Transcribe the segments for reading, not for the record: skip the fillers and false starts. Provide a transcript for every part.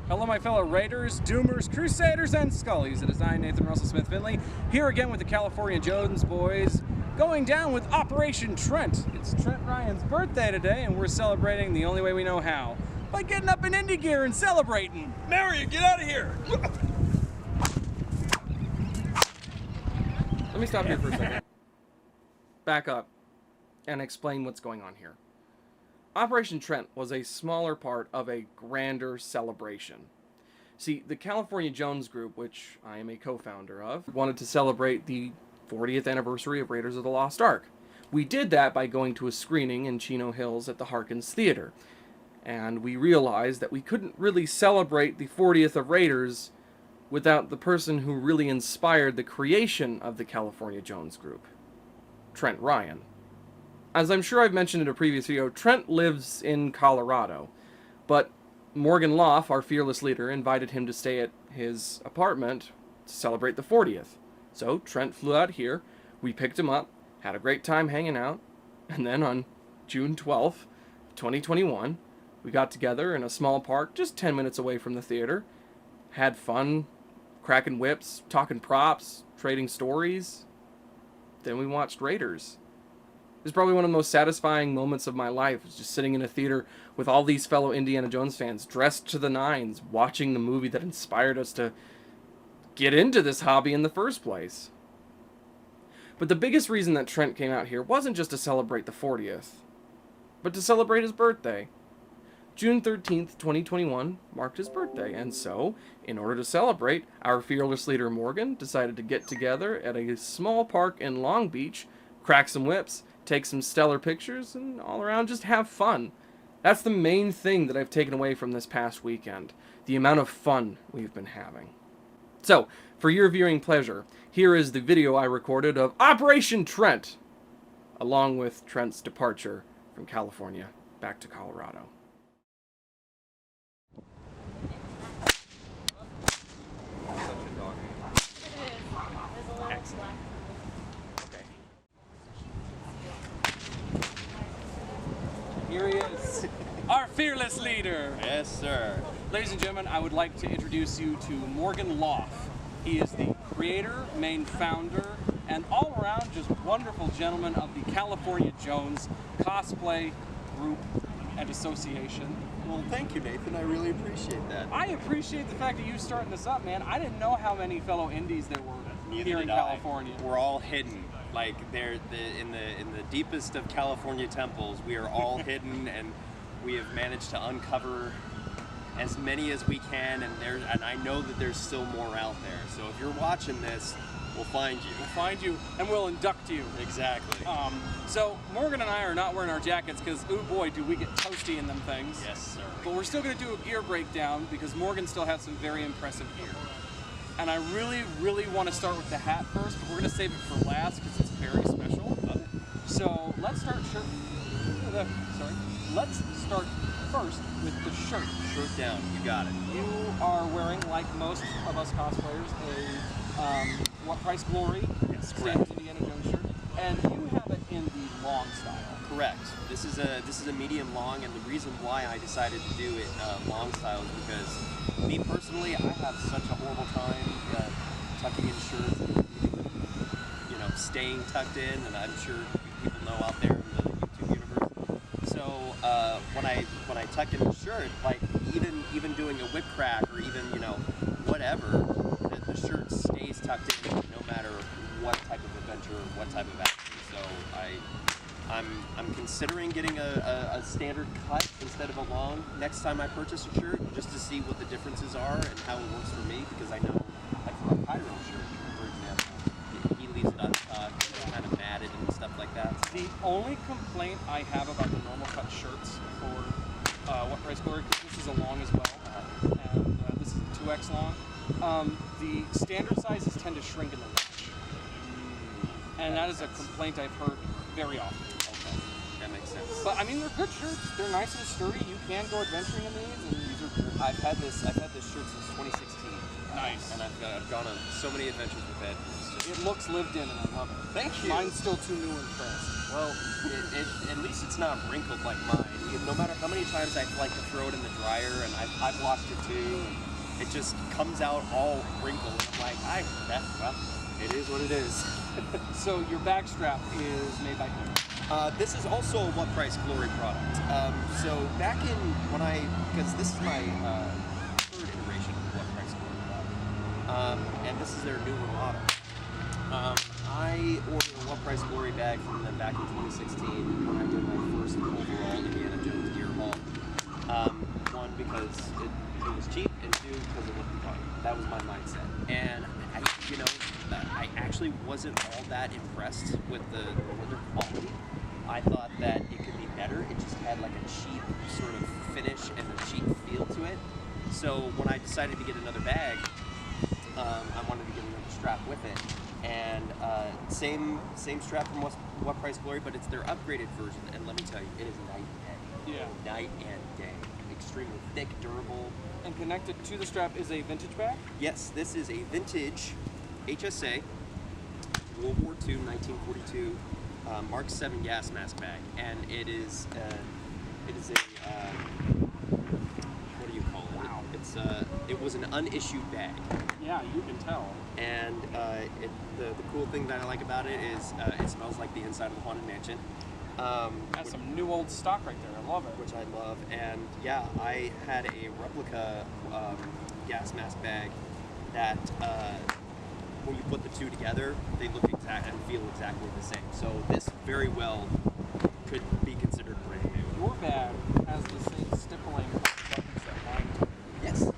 Hello, my fellow Raiders, Doomers, Crusaders, and Scullies. It is I, Nathan Russell Smith Finley, here again with the California Jones boys, going down with Operation Trent. It's Trent Ryan's birthday today, and we're celebrating the only way we know how, by getting up in indie gear and celebrating. Mario, get out of here! Let me stop here for a second. Back up and explain what's going on here. Operation Trent was a smaller part of a grander celebration. See, the California Jones Group, which I am a co-founder of, wanted to celebrate the 40th anniversary of Raiders of the Lost Ark. We did that by going to a screening in Chino Hills at the Harkins Theater. And we realized that we couldn't really celebrate the 40th of Raiders without the person who really inspired the creation of the California Jones Group, Trent Ryan. As I'm sure I've mentioned in a previous video, Trent lives in Colorado, but Morgan Loff, our fearless leader, invited him to stay at his apartment to celebrate the 40th. So Trent flew out here, we picked him up, had a great time hanging out, and then on June 12th, 2021, we got together in a small park just 10 minutes away from the theater, had fun, cracking whips, talking props, trading stories. Then we watched Raiders. It was probably one of the most satisfying moments of my life, was just sitting in a theater with all these fellow Indiana Jones fans, dressed to the nines, watching the movie that inspired us to get into this hobby in the first place. But the biggest reason that Trent came out here wasn't just to celebrate the 40th, but to celebrate his birthday. June 13th, 2021 marked his birthday, and so, in order to celebrate, our fearless leader Morgan decided to get together at a small park in Long Beach, crack some whips, take some stellar pictures, and all around just have fun. That's the main thing that I've taken away from this past weekend, the amount of fun we've been having. So, for your viewing pleasure, here is the video I recorded of Operation Trent, along with Trent's departure from California back to Colorado. Here he is, our fearless leader. Yes, sir. Ladies and gentlemen, I would like to introduce you to Morgan Loff. He is the creator, main founder, and all-around just wonderful gentleman of the California Jones Cosplay Group and Association. Well, thank you, Nathan. I really appreciate that. I appreciate the fact that you starting this up, man. I didn't know how many fellow indies there were here in California. We're all hidden. Like they're in the deepest of California temples. We are all hidden, and we have managed to uncover as many as we can. And I know that there's still more out there. So if you're watching this, we'll find you. We'll find you, and we'll induct you. Exactly. So Morgan and I are not wearing our jackets because, ooh boy, do we get toasty in them things. Yes, sir. But we're still going to do a gear breakdown because Morgan still has some very impressive gear. And I really want to start with the hat first, but we're going to save it for last because it's very special. So let's start Let's start first with the shirt. Shirt down. You got it. You are wearing, like most of us cosplayers, a What Price Glory Standard Indiana Jones shirt, and you have it in the long style. Correct. This is a medium long, and the reason why I decided to do it long style is because me personally, I have such a horrible time tucking in shirts, and, staying tucked in, and I'm sure people know out there in the YouTube universe. So when I tuck in a shirt, like even doing a whip crack or even whatever, the shirt stays tucked in no matter what type of adventure or what type of action. So I'm considering getting a standard cut instead of a long next time I purchase a shirt, just to see what the differences are and how it works for me, because I know, like for a Pyro shirt, for example, he leaves it untucked and kind of matted and stuff like that. The only complaint I have about the normal cut shirts for What Price Glory, because this is a long as well, and this is a 2X long, the standard sizes tend to shrink in the wash. And that is a complaint I've heard very often. Okay, that makes sense. But I mean, they're good shirts. They're nice and sturdy. You can go adventuring in these, and these are good. I've had this shirt since 2016. Nice. And I've gone on so many adventures with it. It looks lived in, and I love it. Thank you. Mine's still too new and fresh. Well, at least it's not wrinkled like mine. no matter how many times I like to throw it in the dryer, and I've washed it too, and it just comes out all wrinkled. I'm like, well, it is what it is. So your back strap is made by whom? This is also a What Price Glory product. So back in because this is my third iteration of What Price Glory product, and this is their newer model. I ordered a What Price Glory bag from them back in 2016 when I did my first overall Indiana Jones gear haul. One, because it was cheap, and two, because it looked fun. That was my mindset. And I actually wasn't all that impressed with the older quality. I thought that it could be better. It just had like a cheap sort of finish and a cheap feel to it. So when I decided to get another bag, I wanted to get another strap with it. And same strap from What Price Glory, but it's their upgraded version. And let me tell you, it is night and day. Yeah. Night and day. Extremely thick, durable. And connected to the strap is a vintage bag? Yes, this is a vintage HSA, World War II, 1942, Mark 7 gas mask bag. And it is a, what do you call it? Wow. It was an unissued bag. Yeah, you can tell. And the cool thing that I like about it is it smells like the inside of the Haunted Mansion. That's some new old stock right there. I love it. Which I love. And yeah, I had a replica gas mask bag that when you put the two together, they look exact and feel exactly the same. So this very well could be considered brand new. Your bag has the same stippling buttons that mine do. Yes.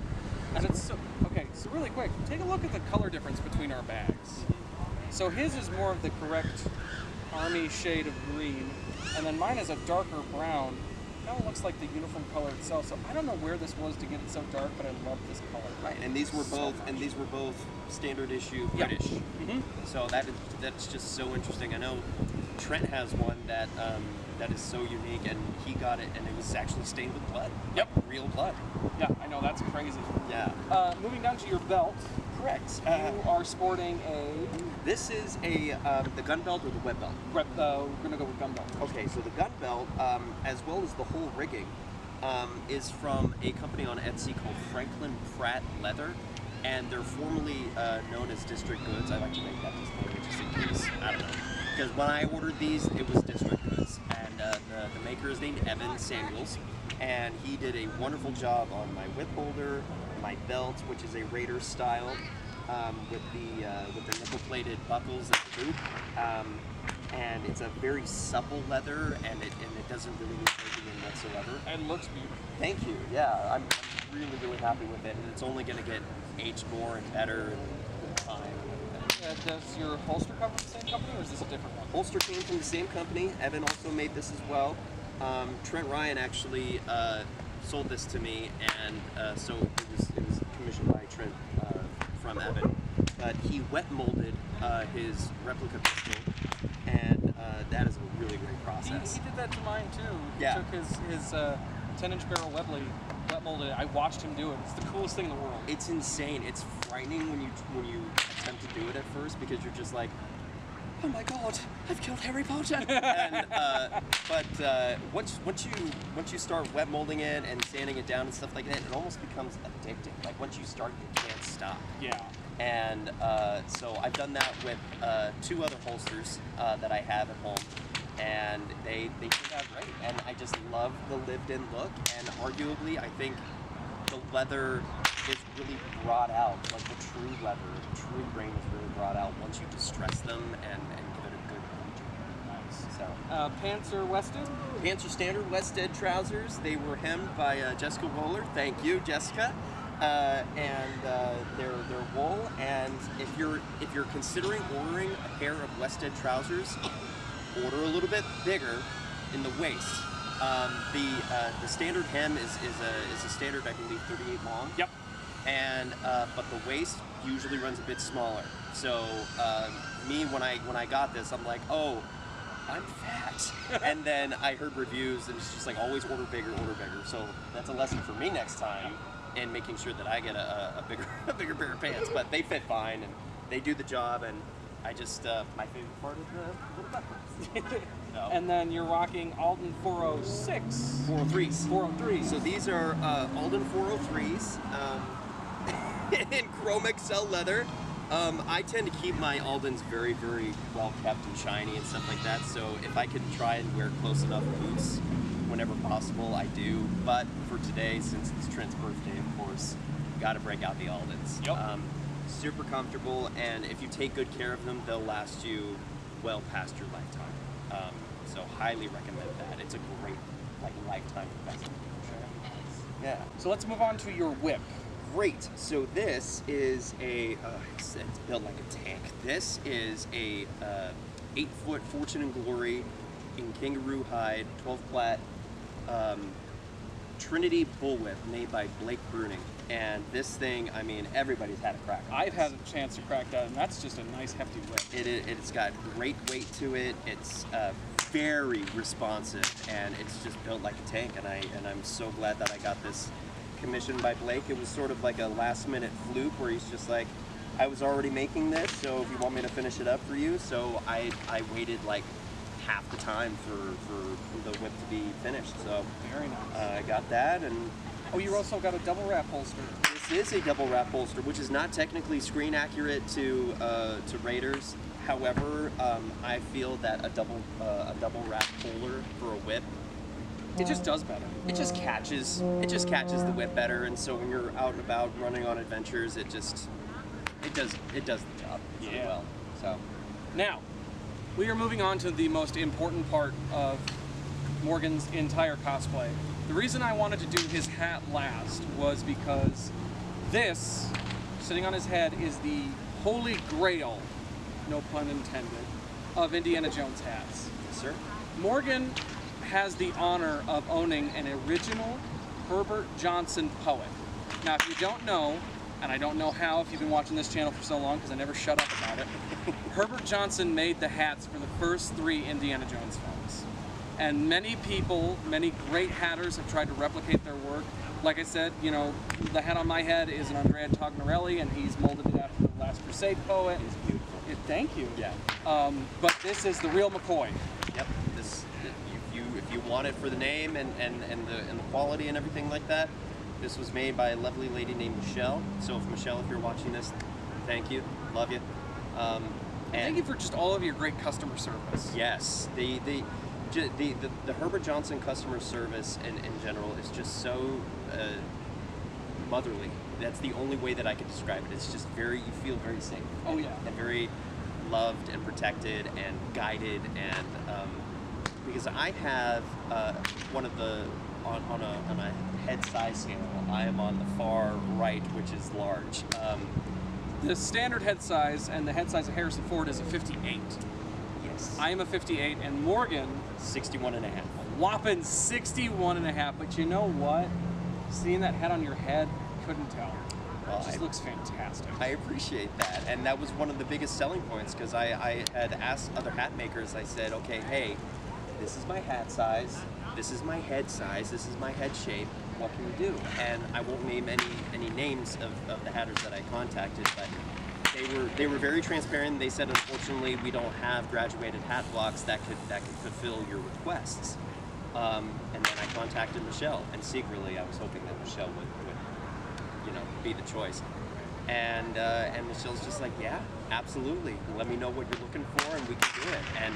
And it's so okay. So really quick, take a look at the color difference between our bags. So his is more of the correct army shade of green, and then mine is a darker brown. Kind of looks like the uniform color itself. So I don't know where this was to get it so dark, but I love this color. Right, and these were So both standard issue Yep. British. Mm-hmm. So that's just so interesting. I know Trent has one that is so unique, and he got it, and it was actually stained with blood. Yep. Real blood. Yeah, I know, that's crazy. Yeah. Moving down to your belt, Correct. you are sporting a This is the gun belt or the web belt. we're gonna go with gun belt. Okay, so the gun belt, as well as the whole rigging, is from a company on Etsy called Franklin Pratt Leather, and they're formerly known as District Goods. I like to make that disclaimer just in case, I don't know. Because when I ordered these, it was District Goods, and the maker is named Evan Samuels, and he did a wonderful job on my whip holder, my belt, which is a Raider style, with the nipple-plated buckles and the loop. And it's a very supple leather, and it doesn't really need breaking in whatsoever. It looks beautiful. Thank you. Yeah, I'm really, really happy with it, and it's only going to get aged more and better with time. Does your holster come from the same company, or is this a different one? Holster came from the same company. Evan also made this as well. Trent Ryan actually sold this to me, and so it was commissioned by Trent from Evan. But he wet molded his replica pistol, and that is a really great process. He did that to mine too. Yeah. He took his 10-inch barrel wet molded. I watched him do it. It's the coolest thing in the world. It's insane. It's frightening when you attempt to do it at first, because you're just like, oh my god, I've killed Harry Potter. And but once you start wet molding it and sanding it down and stuff like that, it almost becomes addicting. Like once you start, you can't stop. Yeah. And so I've done that with two other holsters that I have at home, and they turned out great. And I just love the lived-in look, and arguably I think the leather is really brought out, like the true leather, the true grain is really brought out once you distress them and give it a good bleach. Nice. So Pants are Wested? pants are standard Wested trousers. They were hemmed by Jessica Wohler. Thank you, Jessica. And they're wool. And if you're considering ordering a pair of Wested trousers, order a little bit bigger in the waist. The standard hem is a standard, I believe, 38 long. Yep. And but the waist usually runs a bit smaller. So me, when I got this, I'm like, oh, I'm fat. And then I heard reviews, and it's just like, always order bigger, order bigger. So that's a lesson for me next time, in making sure that I get a bigger pair of pants. But they fit fine, and they do the job. And I just my favorite part is the little buttons. No. And then you're rocking Alden 406. 403s. 403. So these are Alden 403s in Chrome XL leather. I tend to keep my Aldens very, very well kept and shiny and stuff like that. So if I could try and wear close enough boots whenever possible, I do. But for today, since it's Trent's birthday, of course, got to break out the Aldens. Yep. Super comfortable, and if you take good care of them, they'll last you well past your lifetime. So highly recommend that. It's a great lifetime investment. Yeah. So let's move on to your whip. Great. So this is it's built like a tank. This is a 8-foot Fortune and Glory in kangaroo hide, 12 plat Trinity bullwhip made by Blake Bruning. And this thing, I mean, everybody's had a crack on I've this. had a chance to crack that, and that's just a nice hefty whip. It's got great weight to it. It's very responsive, and it's just built like a tank. And I'm so glad that I got this commissioned by Blake. It was sort of like a last-minute fluke where he's just like, I was already making this, so if you want me to finish it up for you, so I waited like half the time for the whip to be finished. So Very nice. I got that, and Oh, you also got a double wrap holster. this is a double wrap holster, which is not technically screen accurate to Raiders. However, I feel that a double wrap holder for a whip, It just does better. it just catches the whip better, and so when you're out and about running on adventures, it does the job really Yeah. well. So Now, we are moving on to the most important part of Morgan's entire cosplay. The reason I wanted to do his hat last was because this, sitting on his head, is the holy grail, no pun intended, of Indiana Jones hats. yes, sir. Morgan has the honor of owning an original Herbert Johnson poet. Now, if you don't know, and I don't know how if you've been watching this channel for so long because I never shut up about it, Herbert Johnson made the hats for the first 3 Indiana Jones films. And many people, many great hatters have tried to replicate their work. Like I said, you know, the hat on my head is an Andrea Tognorelli, and he's molded it after the Last Crusade poet. It's beautiful. Thank you. Yeah. But this is the real McCoy. Yep. If you want it for the name and the quality and everything like that, this was made by a lovely lady named Michelle. So Michelle, if you're watching this, thank you, love you. And thank you for just all of your great customer service. Yes, the Herbert Johnson customer service in general is just so motherly. That's the only way that I could describe it. It's just you feel very safe. Oh, yeah. And very loved and protected and guided, and because I have one of the on a head size scale, I am on the far right, which is large. The standard head size and the head size of Harrison Ford is a 58. Yes. I am a 58, and Morgan, 61 and a half. whopping 61 and a half. But you know what? Seeing that head on your head, couldn't tell. Well, It just looks fantastic. I appreciate that, and that was one of the biggest selling points, because I had asked other hat makers, I said, okay, hey, this is my hat size, this is my head size, this is my head shape, what can you do? And I won't name any names of the hatters that I contacted, but they were very transparent. They said, unfortunately, we don't have graduated hat blocks that could fulfill your requests. And then I contacted Michelle, and secretly I was hoping that Michelle would be the choice. And Michelle's just like, yeah, absolutely. Let me know what you're looking for, and we can do it. And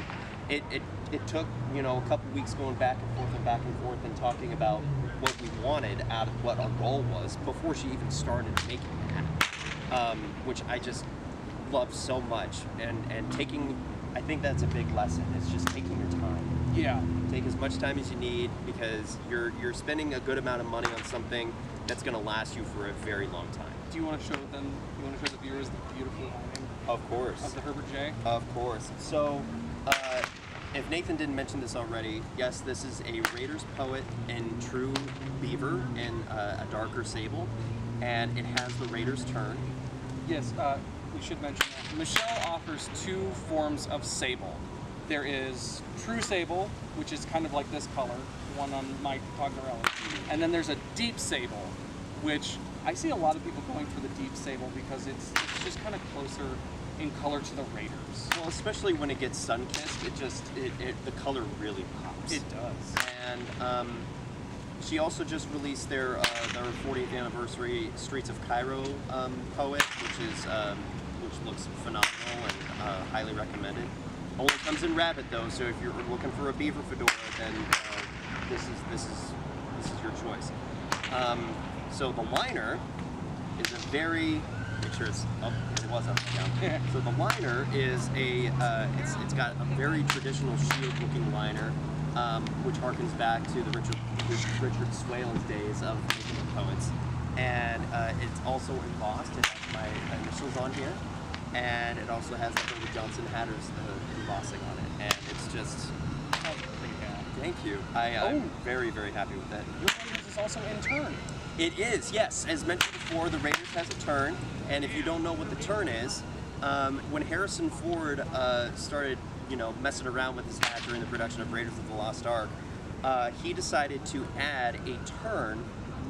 it took a couple weeks going back and forth and talking about what we wanted out of what our goal was before she even started making the hat, which I just love so much. And taking, I think that's a big lesson. It's just taking your time. Yeah. Take as much time as you need, because you're spending a good amount of money on something that's going to last you for a very long time. Do you want to show them? You want to show the viewers the beautiful lining Of course. of the Herbert J? Of course. So, if Nathan didn't mention this already, yes, this is a Raiders poet in true beaver in a darker sable, and it has the Raiders turn. Yes. We should mention that Michelle offers 2 forms of sable. There is true sable, which is kind of like this color, the one on Mike Tognorelli, and then there's a deep sable, which I see a lot of people going for the deep sable because it's just kind of closer in color to the Raiders. Well, especially when it gets sun-kissed, the color really pops. It does. And she also just released their 40th anniversary Streets of Cairo poet, which looks phenomenal and highly recommended. Only comes in rabbit though, so if you're looking for a beaver fedora, then this is your choice. So the liner is a very, make sure it's up. It was upside down. So the liner is it's got a very traditional shield-looking liner, which harkens back to the Richard Swales days of making poets, and it's also embossed. It has my initials on here, and it also has the David Johnson Hatter's embossing on it, and it's just. Thank you. I'm very, very happy with that. Your Raiders is also in turn. It is, yes. As mentioned before, the Raiders has a turn, and if you don't know what the turn is, when Harrison Ford started, messing around with his hat during the production of Raiders of the Lost Ark, he decided to add a turn,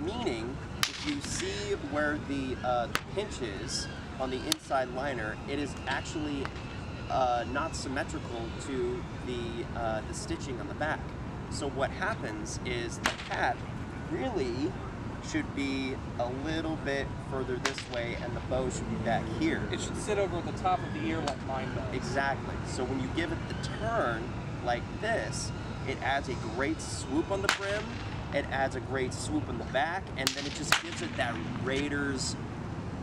meaning if you see where the pinch is on the inside liner, it is actually not symmetrical to the stitching on the back. So what happens is the hat really should be a little bit further this way, and the bow should be back here. It should sit over at the top of the ear like mine does. Exactly. So when you give it the turn like this, it adds a great swoop on the brim, it adds a great swoop on the back, and then it just gives it that Raiders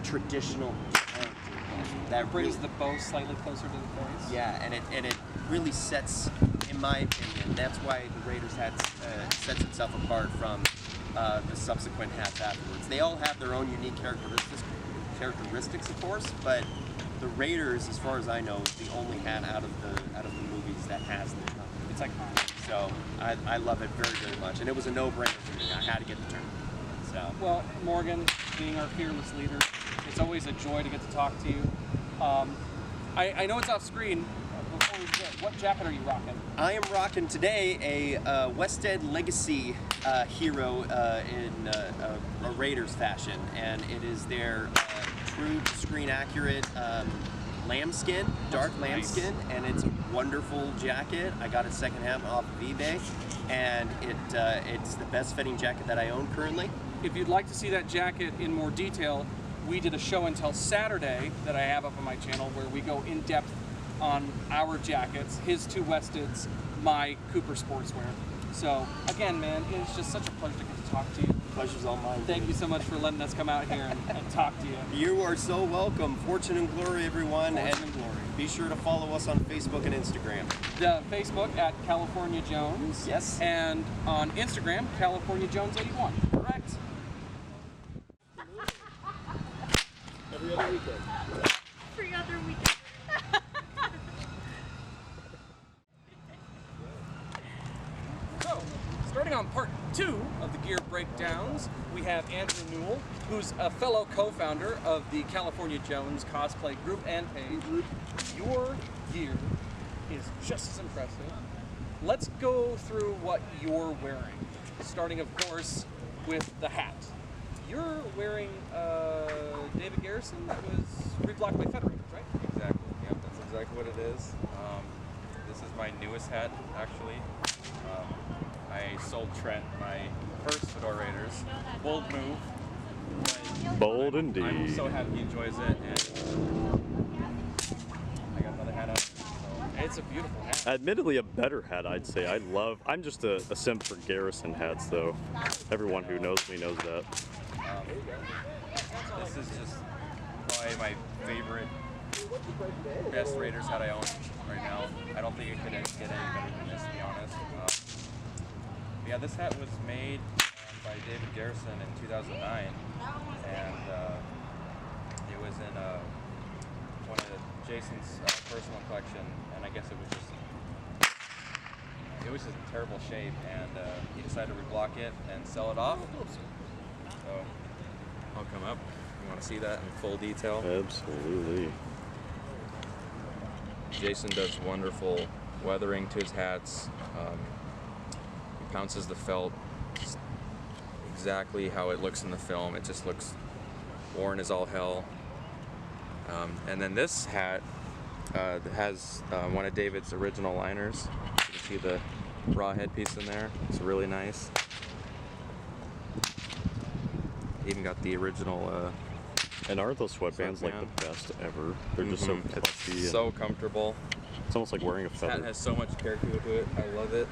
traditional tone. That brings the bow slightly closer to the face. Yeah, and it really sets, in my opinion, that's why the Raiders hat sets itself apart from the subsequent hats afterwards. They all have their own unique characteristics, of course, but the Raiders, as far as I know, is the only hat out of the movies that has the turn. It's iconic. So I love it very, very much, and it was a no-brainer for me. I had to get the turn. So. Well, Morgan, being our fearless leader, it's always a joy to get to talk to you. I know it's off screen. Before we get, what jacket are you rocking? I am rocking today a West End Legacy hero in a Raiders fashion, and it is their true screen accurate lambskin, dark lambskin, and it's a wonderful jacket. I got it secondhand off of eBay, and it's the best fitting jacket that I own currently. If you'd like to see that jacket in more detail, we did a show and tell Saturday that I have up on my channel where we go in depth on our jackets, his two Westeds, my Cooper Sportswear. So again, man, it's just such a pleasure to get to talk to you. Pleasure's all mine. Thank you so much for letting us come out here and talk to you. You are so welcome. Fortune and glory, everyone. Fortune and glory. Be sure to follow us on Facebook and Instagram. The Facebook at California Jones. Yes. And on Instagram, California Jones 81. Correct. Every other weekend. Every other weekend. So, starting on part 2 of the gear breakdowns, we have Andrew Newell, who's a fellow co-founder of the California Jones cosplay group and page. Your gear is just as impressive. Let's go through what you're wearing, starting, of course, with the hat. You're wearing David Garrison that was reblocked by Federators, right? Exactly. Yep, that's exactly what it is. This is my newest hat, actually. I sold Trent my first Fedora Raiders. Bold move. But Bold indeed. I'm so happy he enjoys it, and I got another hat out. So It's a beautiful hat. Admittedly, a better hat, I'd say. I'm just a simp for Garrison hats, though. Everyone who knows me knows that. this is just probably my favorite, best Raiders hat I own right now. I don't think it could get any better than this, to be honest. Yeah, this hat was made by David Garrison in 2009, and it was in one of Jason's personal collection, and I guess it was just in terrible shape, and he decided to reblock it and sell it off. So I'll come up. You want to see that in full detail? Absolutely. Jason does wonderful weathering to his hats. He pounces the felt just exactly how it looks in the film. It just looks worn as all hell. And then this hat has one of David's original liners. You can see the raw headpiece in there. It's really nice. Even got the original. And aren't those sweatbands like the best ever? They're just so comfy. It's so comfortable. It's almost like wearing a This feather. hat has so much character to it. I love it.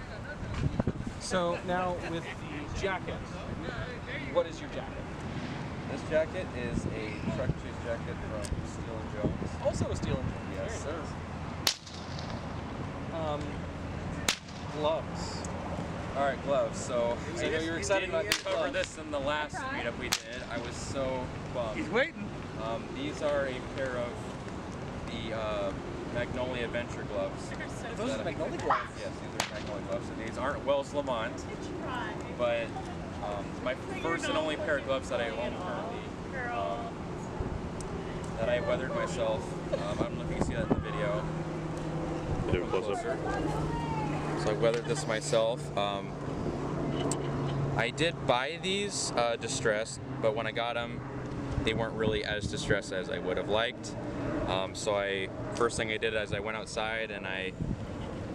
So now with the jacket, what is your jacket? This jacket is a truck chase jacket from Steel & Jones. Also a steel. Yes, sir. Gloves. All right, gloves. So I know you're excited about these cover gloves. this in the last meetup we did. I was so bummed. He's waiting. These are a pair of the Magnolia Adventure gloves. Those are Magnolia gloves. Yes, these are Magnolia gloves. And these aren't Wells Lamont, but my first and only pair of gloves that I own currently. That I weathered myself. I don't know if you can see that in the video. Do a close-up. So I weathered this myself. I did buy these distressed, but when I got them, they weren't really as distressed as I would have liked. So first thing I did is I went outside and I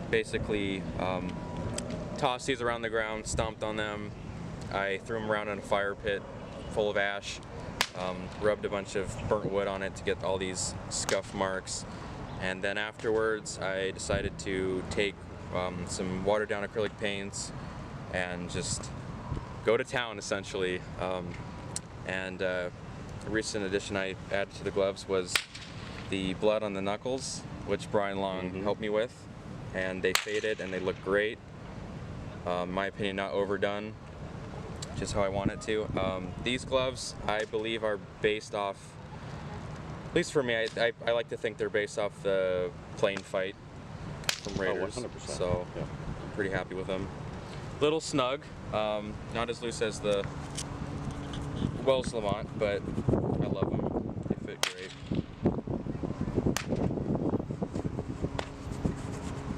basically tossed these around the ground, stomped on them. I threw them around in a fire pit full of ash, rubbed a bunch of burnt wood on it to get all these scuff marks. And then afterwards, I decided to take some watered down acrylic paints and just go to town essentially. A recent addition I added to the gloves was the blood on the knuckles, which Brian Long helped me with, and they faded and they look great. In my opinion, not overdone, just how I want it to. These gloves, I believe, are based off, at least for me, I like to think they're based off the plane fight from Raiders. 100%. So, yeah. pretty happy with them. Little snug, not as loose as the Wells Lamont, but I love them. They fit great.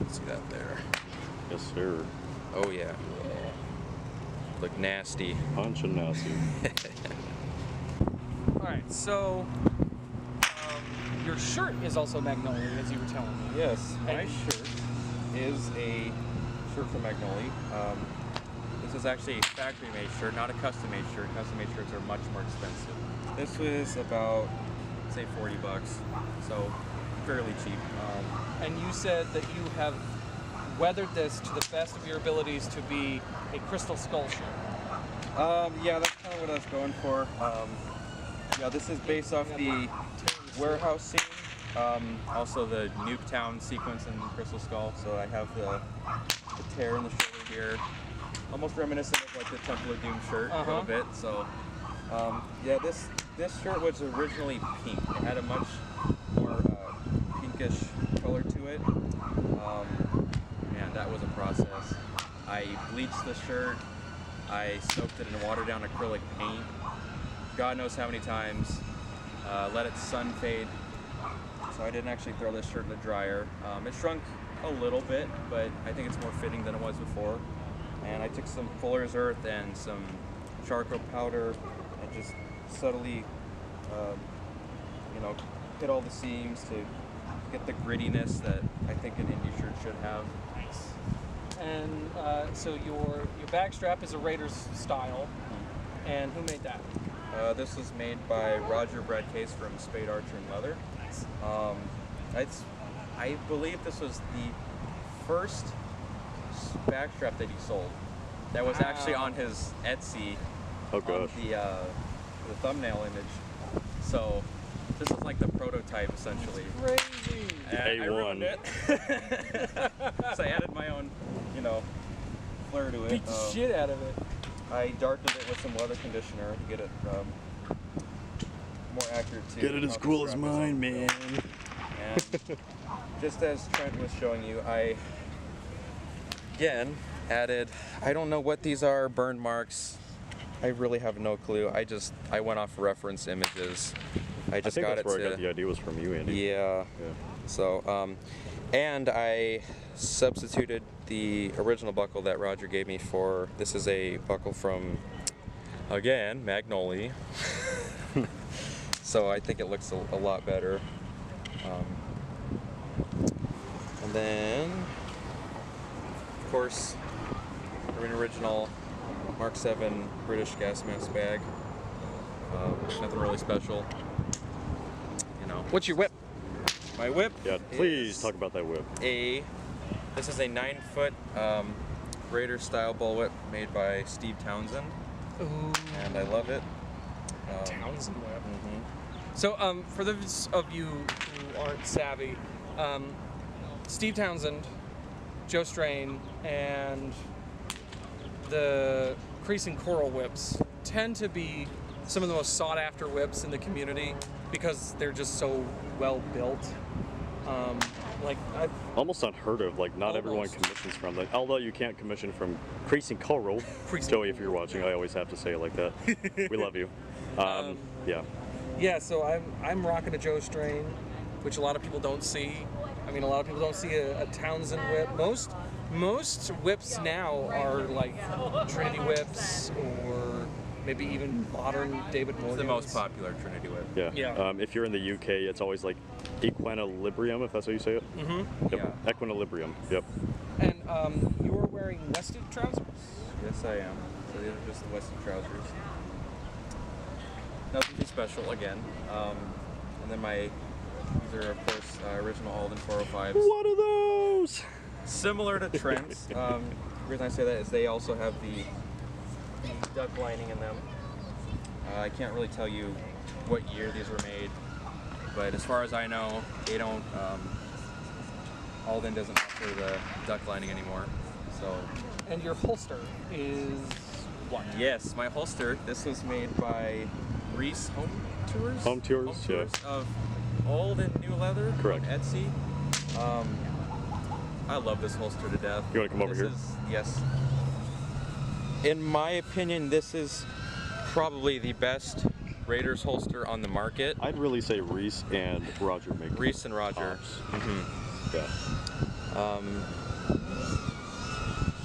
See that there? Yes, sir. Oh yeah. Look nasty. Punch and nasty. All right, so your shirt is also Magnolia, as you were telling me. Yes, my And- shirt is a shirt from Magnolia. This is actually a factory-made shirt, not a custom-made shirt. Custom-made shirts are much more expensive. This was about, say, $40, so fairly cheap. And you said that you have weathered this to the best of your abilities to be a Crystal Skull shirt. Yeah, that's kind of what I was going for. Yeah, this is based off the warehouse scene. Also the Nuketown sequence in Crystal Skull. So I have the tear in the shoulder here. Almost reminiscent of like the Temple of Doom shirt a little bit. So yeah, this shirt was originally pink. It had a much more pinkish color to it. Man, that was a process. I bleached the shirt. I soaked it in watered down acrylic paint. God knows how many times. Let it sun fade. So I didn't actually throw this shirt in the dryer. It shrunk a little bit, but I think it's more fitting than it was before. And I took some Fuller's Earth and some charcoal powder and just subtly, hit all the seams to get the grittiness that I think an indie shirt should have. Nice. And so your back strap is a Raiders style. And who made that? This was made by Roger Bradcase from Spade Archer and Leather. Nice. I believe this was the first backstrap that he sold. That was actually on his Etsy. Oh gosh. On the thumbnail image. So this is like the prototype essentially. Crazy. And I A1. ruined it. So I added my own, flair to it. Beat the shit out of it. I darkened it with some leather conditioner to get it more accurate to Get it as how the cool as strap is mine, on. man. And just as Trent was showing you, I again added, I don't know what these are, burn marks. I really have no clue. I went off reference images. I just think got that's it where to I got the idea was from you, Andy. yeah. So and I substituted the original buckle that Roger gave me for, this is a buckle from, again, Magnolia. so I think it looks a lot better. And then, of course, an original Mark 7 British gas mask bag. Nothing really special, you know. What's your whip? My whip. Yeah, please is talk about that whip. This is a 9-foot Raider style bullwhip made by Steve Townsend, Ooh. and I love it. Townsend whip. Mhm. So, for those of you who aren't savvy, Steve Townsend, Joe Strain, and the Crease and Coral whips tend to be some of the most sought-after whips in the community because they're just so well built. Almost unheard of. Like, not everyone Almost. commissions from them. Although you can't commission from Crease and Coral. Joey, if you're watching, I always have to say it like that. We love you. Yeah. Yeah, so I'm rocking a Joe Strain, which a lot of people don't see. I mean, a lot of people don't see a Townsend whip. Most whips now are like Trinity whips or maybe even modern David Morgan. It's the most popular Trinity whip. Yeah. Yeah. If you're in the UK, it's always like Equilibrium, if that's how you say it. Mm-hmm. Yep. Yeah. Equilibrium. Yep. And you're wearing Wested trousers? Yes, I am. So these are just the Weston trousers. Nothing too special again. And then these are of course original Alden 405s. What are those? Similar to Trent's. The reason I say that is they also have the duck lining in them. I can't really tell you what year these were made, but as far as I know, they don't. Alden doesn't offer the duck lining anymore. So. And your holster is what? Yes, my holster. This was made by Reese Home Tours. Home Tours, yeah. Of old and new leather. Correct. On Etsy. I love this holster to death. You want to come over here? Yes. In my opinion, this is probably the best Raiders holster on the market. I'd really say Reese and Roger make Reese and Roger. Yeah.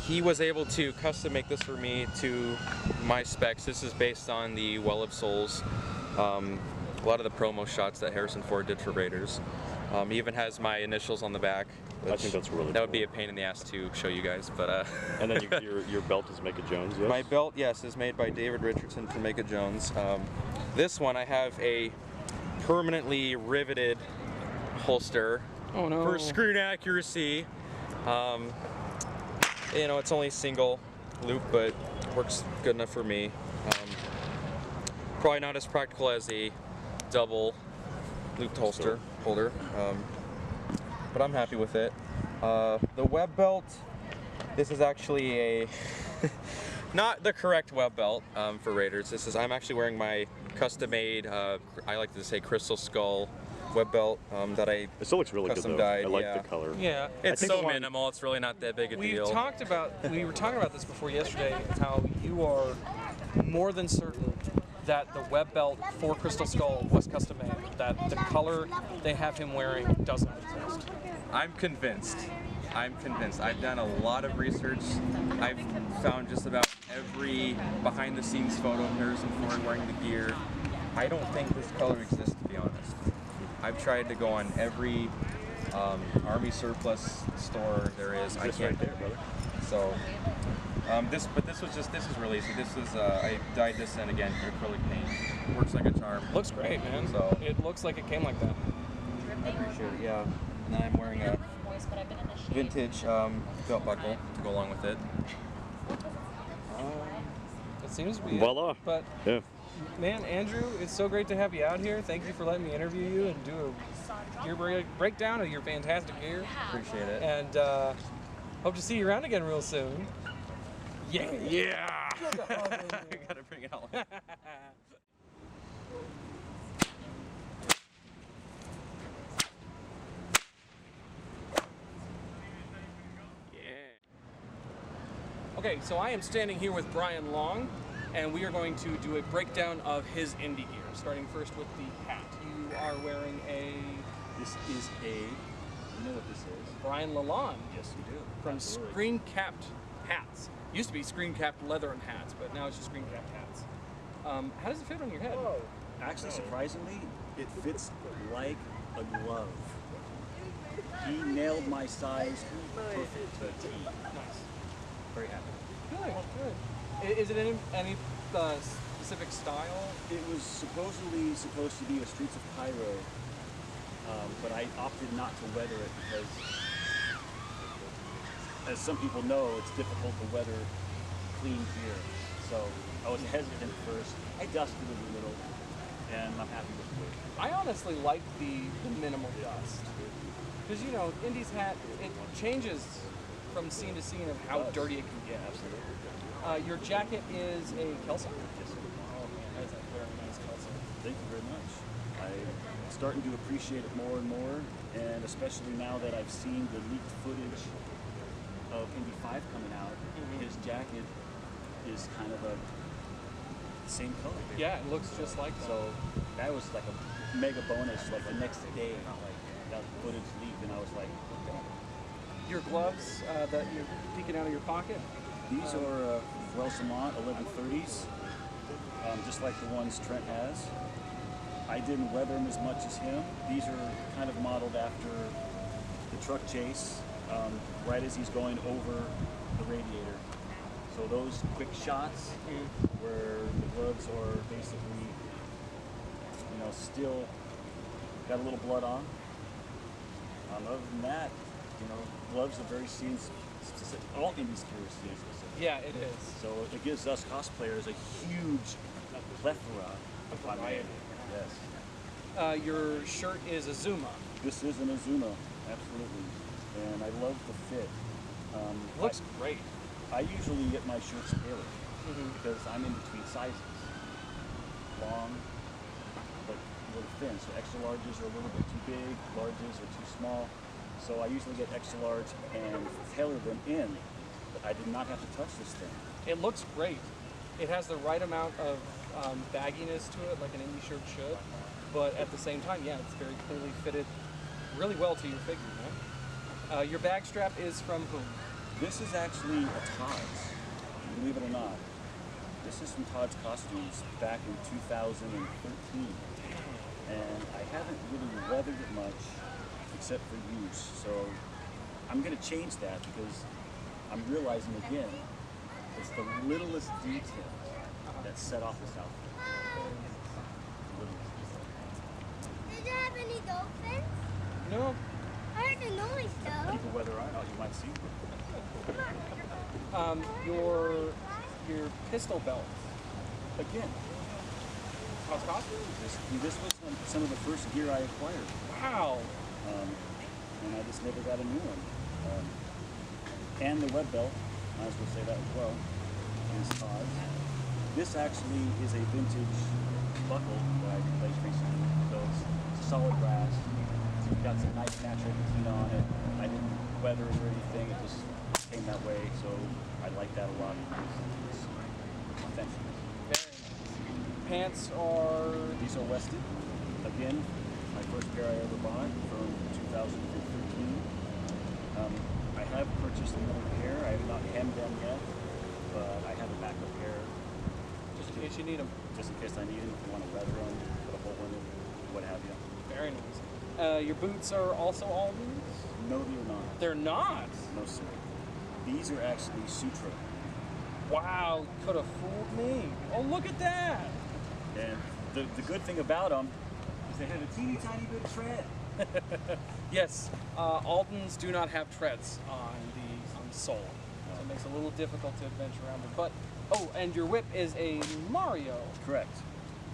He was able to custom make this for me to my specs. This is based on the Well of Souls. A lot of the promo shots that Harrison Ford did for Raiders. He even has my initials on the back. I think that's really That would cool. be a pain in the ass to show you guys, but And then your belt is Micah Jones, yes? my belt, yes, is made by David Richardson from Micah Jones. This one I have a permanently riveted holster Oh no. for screen accuracy. You know, it's only single loop, but works good enough for me. Probably not as practical as a double looped holder, but I'm happy with it. The web belt, this is actually a not the correct web belt for Raiders. I'm actually wearing my custom-made, I like to say Crystal Skull web belt that I It still looks really good custom though. dyed, I like yeah. the color. Yeah. It's think so the one- minimal, it's really not that big a We deal. were talking about this before yesterday, how you are more than certain that the web belt for Crystal Skull was custom made, that the color they have him wearing doesn't exist. I'm convinced. I've done a lot of research. I've found just about every behind the scenes photo of Harrison Ford wearing the gear. I don't think this color exists, to be honest. I've tried to go on every Army surplus store there is. I Just can't. right there, brother. So, this is really easy. This is, I dyed this in again, acrylic paint. Works like a charm. Looks great, man. So- It looks like it came like that. I appreciate it, yeah. And then I'm wearing a vintage belt buckle to go along with it. It seems to be. Voila. But Yeah. man, Andrew, it's so great to have you out here. Thank you for letting me interview you and do a gear breakdown of your fantastic gear. Appreciate it. And hope to see you around again real soon. Yeah. Yeah! I gotta bring it all in. Okay, so I am standing here with Brian Long, and we are going to do a breakdown of his indie gear, starting first with the hat. You are wearing a This is you know what this is? Brian Lalonde Yes, you do. from Absolutely. Screen Capped Hats. Used to be Screen Capped Leather and Hats, but now it's just Screen Capped Hats. How does it fit on your head? Whoa. Actually, surprisingly, it fits like a glove. He nailed my size perfect to a T. Nice. Very happy. Good, good. Is it any specific style? It was supposedly supposed to be a Streets of Cairo, but I opted not to weather it because, as some people know, it's difficult to weather clean gear. So I was hesitant first. I dusted it a little, and I'm happy with it. I honestly like the minimal dust. Because, you know, Indy's hat, it changes from scene to scene of how dirty it can get. Absolutely. Your jacket is a Kelso? Oh man, that is a very nice Kelso. Thank you very much. I'm starting to appreciate it more and more, and especially now that I've seen the leaked footage of Indy 5 coming out, his jacket is kind of a same color. Yeah, it looks just like that. So that was like a mega bonus. Like the next day, like that footage leaked, and I was like, okay. Your gloves that you're peeking out of your pocket? These are Welsamont 1130s, just like the ones Trent has. I didn't weather them as much as him. These are kind of modeled after the truck chase, right as he's going over the radiator. So those quick shots where the gloves are basically, you know, still got a little blood on. Other than that, you know, gloves are very scene specific. All Indies gear is scene specific. Yeah, it is. So it gives us cosplayers a huge plethora of variety. Yes. Your shirt is a Zuma. This is an Azuma, absolutely. And I love the fit. Looks great. I usually get my shirts tailored because I'm in between sizes. Long, but a little thin. So extra larges are a little bit too big, larges are too small. So I usually get extra large and tailor them in. But I did not have to touch this thing. It looks great. It has the right amount of bagginess to it, like an indie shirt should. But at the same time, yeah, it's very clearly fitted really well to your figure, man. Your bag strap is from whom? This is actually a Todd's, believe it or not. This is from Todd's Costumes back in 2013. And I haven't really weathered it much except for use. So I'm gonna change that because I'm realizing again, it's the littlest details that set off this outfit. Did you have any dolphins? No. I heard the noise though. Keep a weather eye out, you might see. Your pistol belt. Again, Todd's Costumes? this was some of the first gear I acquired. Wow. And I just never got a new one. And the web belt, might as well say that as well, is Todd's. This actually is a vintage buckle that I replaced recently. So it's solid brass. It's got some nice natural patina on it. I didn't weather it or anything. It just came that way. So I like that a lot because it's authentic. Very nice. Pants are... These are Wested. Again, my first pair I ever bought from 2013. I have purchased another pair. I have not hemmed them yet, but I have a backup pair just in case you need them. just in case I need them, if you want to weather them, put a hole in it, what have you. Very nice. Your boots are also Alden's? No, they're not. They're not? No, sir. These are actually Sutra. Wow, could have fooled me. Oh, look at that. And the good thing about them is they have a teeny tiny bit of tread. Yes, Alden's do not have treads on the sole. So it makes it a little difficult to adventure around it. But, oh, and your whip is a Mario. Correct.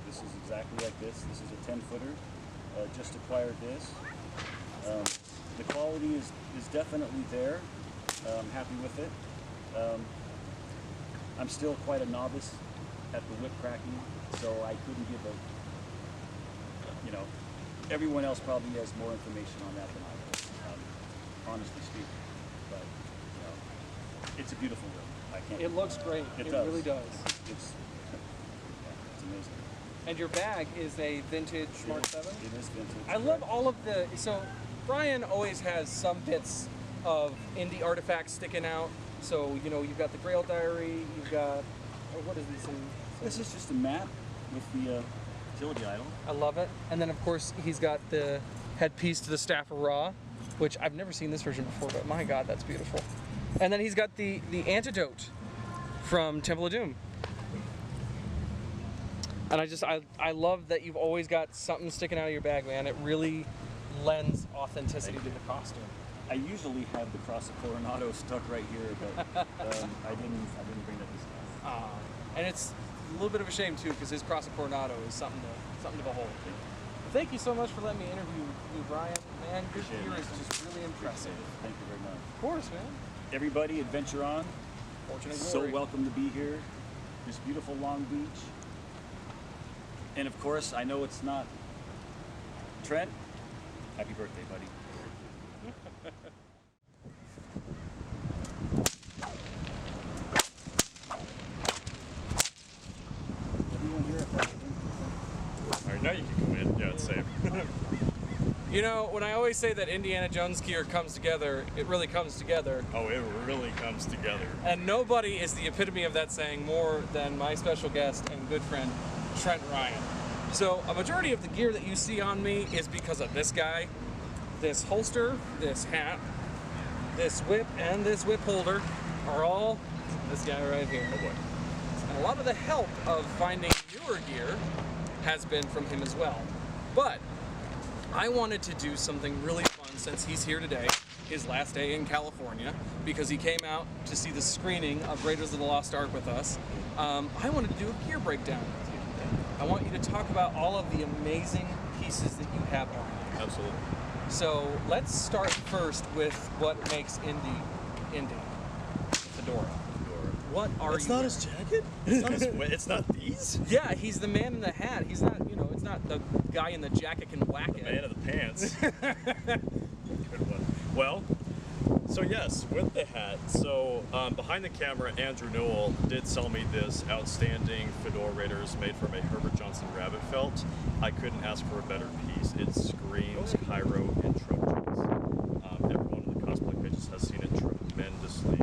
This is exactly like this. This is a 10-footer. Just acquired this. The quality is definitely there. I'm happy with it. I'm still quite a novice at the whip cracking, so I couldn't give a, you know, everyone else probably has more information on that than I do, honestly speaking. But, you know, it's a beautiful whip. I can't. It looks great. It really does. It's amazing. And your bag is a vintage Mark 7? It is vintage. I love all of the... So, Brian always has some bits of indie artifacts sticking out. So, you know, you've got the Grail Diary, you've got... what is this? This is just a map with the utility idol. I love it. And then, of course, he's got the headpiece to the Staff of Ra, which I've never seen this version before, but my God, that's beautiful. And then he's got the antidote from Temple of Doom. And I love that you've always got something sticking out of your bag, man. It really lends authenticity to the costume. I usually have the Cross of Coronado stuck right here, but I didn't bring that this time. And it's a little bit of a shame too, because his Cross of Coronado is something to behold. Thank you so much for letting me interview you, Brian. Man, your gear is just really impressive. Thank you very much. Of course, man. Everybody, adventure on. Fortune and So glory. welcome to be here. This beautiful Long Beach. And of course, I know it's not Trent. Happy birthday, buddy. Everyone here at All right, now you can come in. Yeah, it's safe. You know, when I always say that Indiana Jones gear comes together, it really comes together. Oh, it really comes together. And nobody is the epitome of that saying more than my special guest and good friend, Trent Ryan. So a majority of the gear that you see on me is because of this guy, this holster, this hat, this whip, and this whip holder are all this guy right here. Oh boy. And a lot of the help of finding newer gear has been from him as well. But I wanted to do something really fun since he's here today, his last day in California, because he came out to see the screening of Raiders of the Lost Ark with us. I wanted to do a gear breakdown with you. I want you to talk about all of the amazing pieces that you have on you. Absolutely. So let's start first with what makes Indy. Fedora. What are It's you not wearing? his jacket? It's not, it's not these? Yeah, he's the man in the hat. He's not, it's not the guy in the jacket can whack it. Man of the pants. Good one. Well, so yes, with the hat. So behind the camera, Andrew Newell did sell me this outstanding Fedora Raiders made from a Herbert Johnson rabbit felt. I couldn't ask for a better piece. It screams Cairo and truck tracks. Everyone in the cosplay pages has seen it tremendously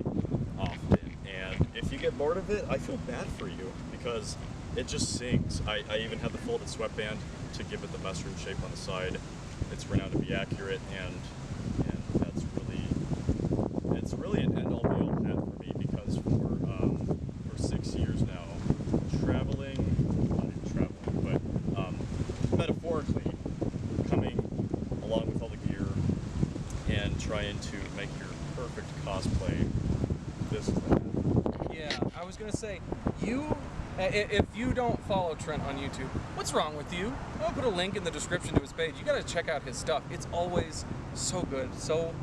often. And if you get bored of it, I feel bad for you because it just sings. I even have the folded sweatband to give it the mushroom shape on the side. It's renowned to be accurate, and that's really an end-all be-all hat for me because for 6 years now, metaphorically coming along with all the gear and trying to make your perfect cosplay. This is the hat. Yeah, I was gonna say, if you don't follow Trent on YouTube, what's wrong with you? I'll put a link in the description to his page. You gotta check out his stuff. It's always so good, so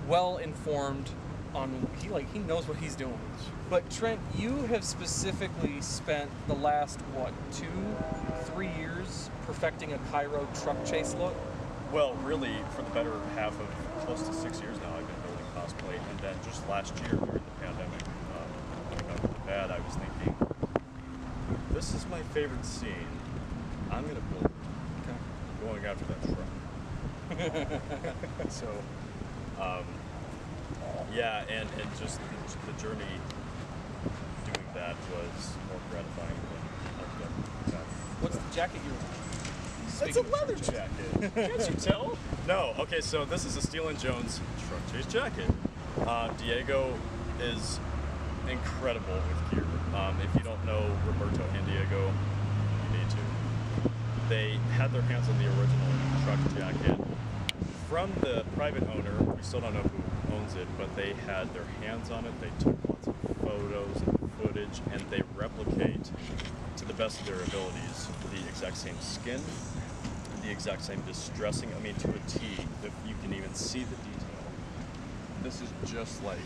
well informed on, he knows what he's doing. But Trent, you have specifically spent the last, 2-3 years perfecting a Cairo truck chase look? Well, really, for the better half of close to 6 years now, I've been building cosplay, and then just last year during the pandemic, coming out of the bed, I was thinking, this is my favorite scene. I'm gonna build it. Okay. Going after that truck. So, yeah, and just the journey doing that was more gratifying than I've done. What's the jacket you're wearing? That's a leather jacket. Can't you tell? No. Okay, so this is a Steel & Jones truck chase jacket. Diego is incredible with gear. If you don't know Roberto and Diego, you need to. They had their hands on the original truck jacket from the private owner. We still don't know who owns it, but they had their hands on it. They took lots of photos and footage, and they replicate to the best of their abilities the exact same skin, the exact same distressing, I mean to a T, if you can even see the detail. This is just like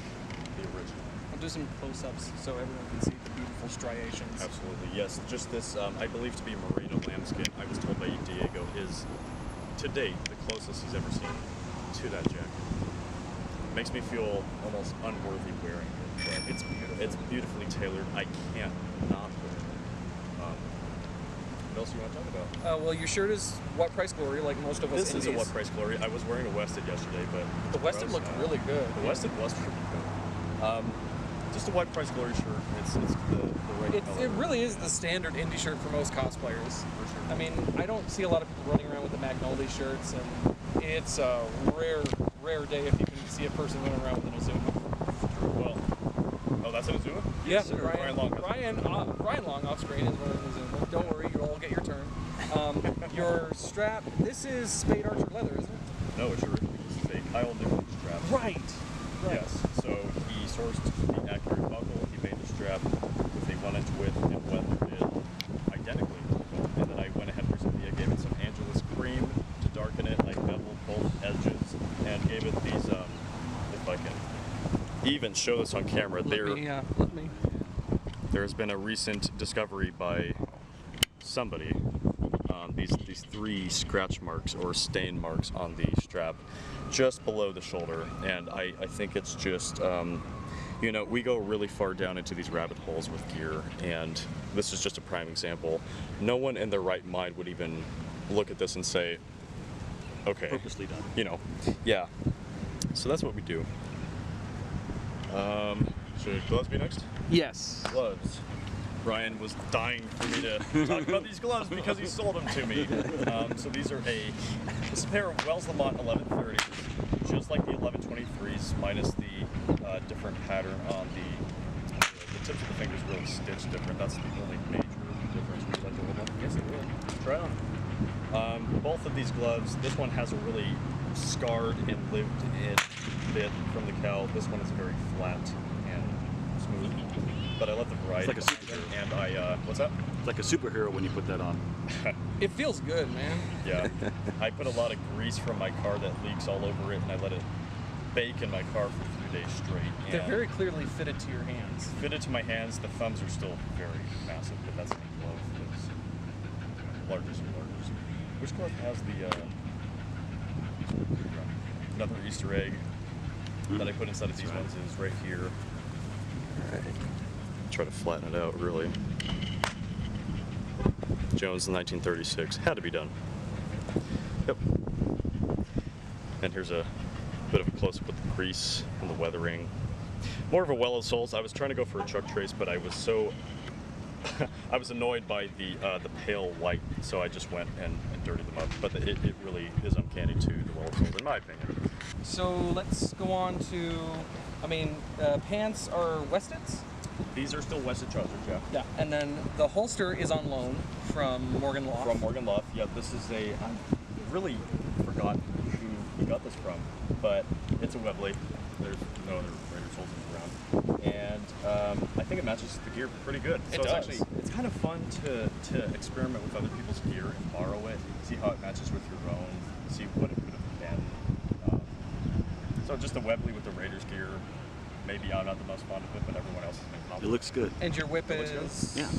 the original. I'll do some close-ups so everyone can see the beautiful striations. Absolutely, yes. Just this, I believe to be merino lambskin, I was told by Diego, is to date the closest he's ever seen to that jacket. Makes me feel almost unworthy wearing it. But It's beautiful. It's beautifully tailored. I can't not wear it. What else do you want to talk about? Well, your shirt is What Price Glory, like most of us This is a indies. What Price Glory. I was wearing a Wested yesterday, but The Wested looked really good. The Wested was pretty good. Just a white price glory shirt. It's the right color. It really is the standard indie shirt for most cosplayers. For sure. I mean, I don't see a lot of people running around with the Magnolia shirts, and it's a rare day if you can see a person running around with an Azuma. Well, oh, that's an Azuma? Yeah, Ryan Long. Ryan Long off screen is running an Azuma. Don't worry, you'll all get your turn. Your strap, this is Spade Archer leather, isn't it? No, it's originally this is a Kyle Newman strap. Right. Yes. So he sourced the accurate buckle. He made the strap with a 1-inch width and weathered it identically. And then I went ahead recently. I gave it some Angelus cream to darken it. I beveled both edges and gave it these. If I can even show this on camera, Let me. there has been a recent discovery by somebody. These 3 scratch marks or stain marks on the strap just below the shoulder, and I think it's just you know, we go really far down into these rabbit holes with gear, and this is just a prime example. No one in their right mind would even look at this and say, okay, Purposely done. you know, yeah. So that's what we do. Should gloves be next? Yes. Gloves. Ryan was dying for me to talk about these gloves because he sold them to me. So these are this is a pair of Wells Lamont 1130s, just like the 1123s, minus the different pattern on the tips of the fingers really stitched different. That's the only major difference. Would you like to hold one? Yes, I will. Try it on. Both of these gloves, this one has a really scarred and lived in bit from the cowl. This one is very flat and smooth. But I love the variety. It's like a superhero. And I, what's that? It's like a superhero when you put that on. It feels good, man. Yeah. I put a lot of grease from my car that leaks all over it, and I let it bake in my car for 3 days straight. And They're very clearly fitted to your hands. fitted to my hands. The thumbs are still very massive, but that's any glove. It's largest and largest. Which glove has the, another Easter egg that I put inside of these ones is right here. Alright. Try to flatten it out, really. Jones in 1936. Had to be done. Yep. And here's a bit of a close-up with the crease and the weathering. More of a well of soles. I was trying to go for a chuck trace, but I was so I was annoyed by the pale white, so I just went and dirtied them up. But it really is uncanny to the well of soles, in my opinion. So let's go on to, I mean, pants are Westeds? These are still Wested trousers, yeah. Yeah. And then the holster is on loan from Morgan Loft. From Morgan Loft, yeah. This is I really forgot who we got this from, but it's a Webley. There's no other Raiders holders around, and I think it matches the gear pretty good. So It does. it's kind of fun to experiment with other people's gear and borrow it, see how it matches with your own, see what it could have been. So just the Webley with the Raiders gear. Maybe I'm not the most fond of it, but everyone else has been It complimented. looks good. And your whip It looks good. is... Yeah.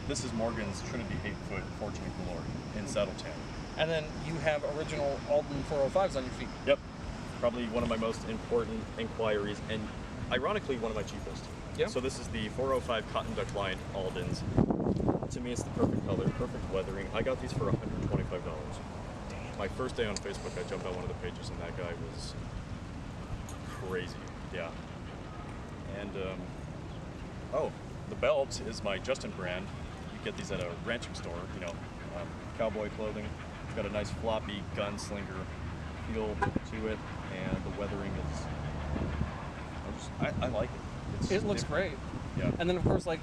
This is Morgan's Trinity 8-foot Fortune and Glory in saddle tan. And then you have original Alden 405s on your feet. Yep. Probably one of my most important inquiries, and ironically, one of my cheapest. Yep. So this is the 405 Cotton Duck Line Aldens. To me, it's the perfect color, perfect weathering. I got these for $125. My first day on Facebook, I jumped on one of the pages, and that guy was crazy. Yeah. And, oh, the belt is my Justin brand. You get these at a ranching store, you know, cowboy clothing. It's got a nice floppy gunslinger feel to it, and the weathering is, I like it. It looks great. Yeah. And then, of course, like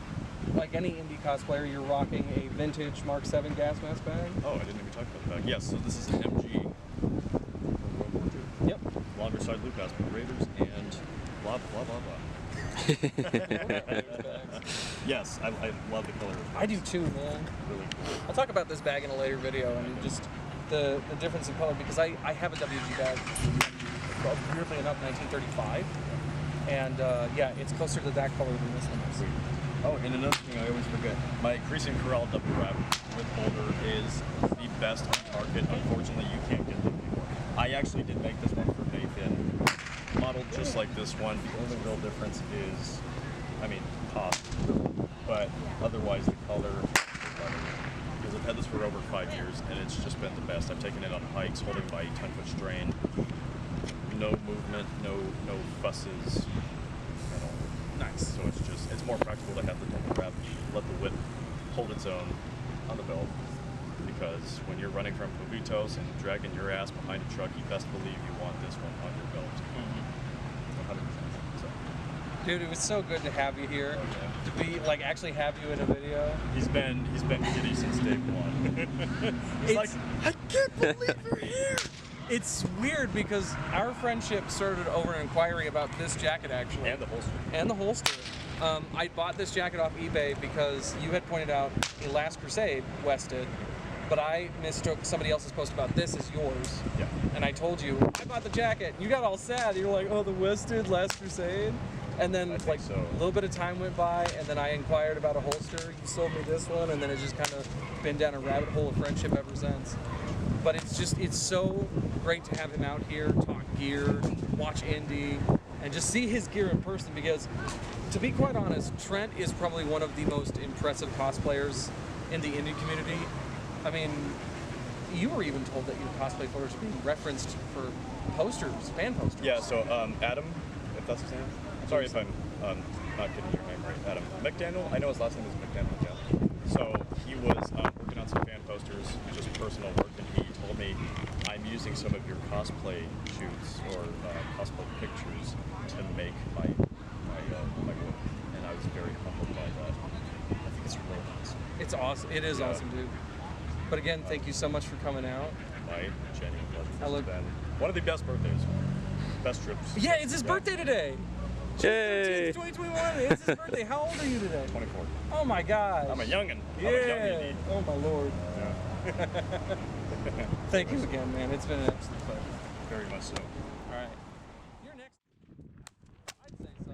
any indie cosplayer, you're rocking a vintage Mark 7 gas mask bag. Oh, I didn't even talk about the back. Yes, so this is an MG from World War II. Yep. Longer side loop aspect Raiders and blah, blah, blah, blah. Yes, I love the color. I do too, man. Really cool. I'll talk about this bag in a later video and just the difference in color, because I have a WG bag, weirdly enough, 1935. And yeah, it's closer to that color than this one is. Oh, and another thing I always forget, my Creasing Corral double wrap with holder is the best on market. Unfortunately, you can't get them anymore. I actually did make this one for Nathan, modeled just like this one. The only real difference is, I mean, cost, but otherwise the color is better. Because I've had this for over 5 years, and it's just been the best. I've taken it on hikes, holding my 10-foot strain. No movement, no fusses at all. Nice. So it's more practical to have the double wrap, let the whip hold its own on the belt. Because when you're running from Pubitos and dragging your ass behind a truck, you best believe you want this one on your belt. 100%. So. Dude, it was so good to have you here. To be like actually have you in a video. He's been giddy since day one. He's like, I can't believe you're here. It's weird because our friendship started over an inquiry about this jacket actually. And the holster. And the holster. I bought this jacket off eBay because you had pointed out a Last Crusade Wested, but I mistook somebody else's post about this as yours. Yeah. And I told you, I bought the jacket. You got all sad. You were like, oh, the Wested Last Crusade? And then like so. a little bit of time went by, and then I inquired about a holster. You sold me this one, and then it's just kind of been down a rabbit hole of friendship ever since. But it's so great to have him out here, talk gear, watch indie, and just see his gear in person because, to be quite honest, Trent is probably one of the most impressive cosplayers in the indie community. I mean, you were even told that your cosplay photos are being referenced for posters, fan posters. Yeah, so Adam, if that's his name. Sorry if I'm not getting your name right. Adam McDaniel. I know his last name is McDaniel, yeah. So he was working on some fan posters, just personal work, and he told me, I'm using some of your cosplay shoots or cosplay pictures to make my work. And I was very humbled by that. I think it's really awesome. It's awesome. It is awesome, dude. But again, thank you so much for coming out. My Jenny, I look- has been one of the best birthdays, best trips. Yeah, it's his birthday today. Yay! 2021. It's his birthday. How old are you today? 24. Oh my gosh. I'm a youngin'. Yeah. I'm a young indeed. Oh my lord. Yeah. Thank you again, man. It's been an absolute pleasure. Very much so. All right. You're next. I'd say so.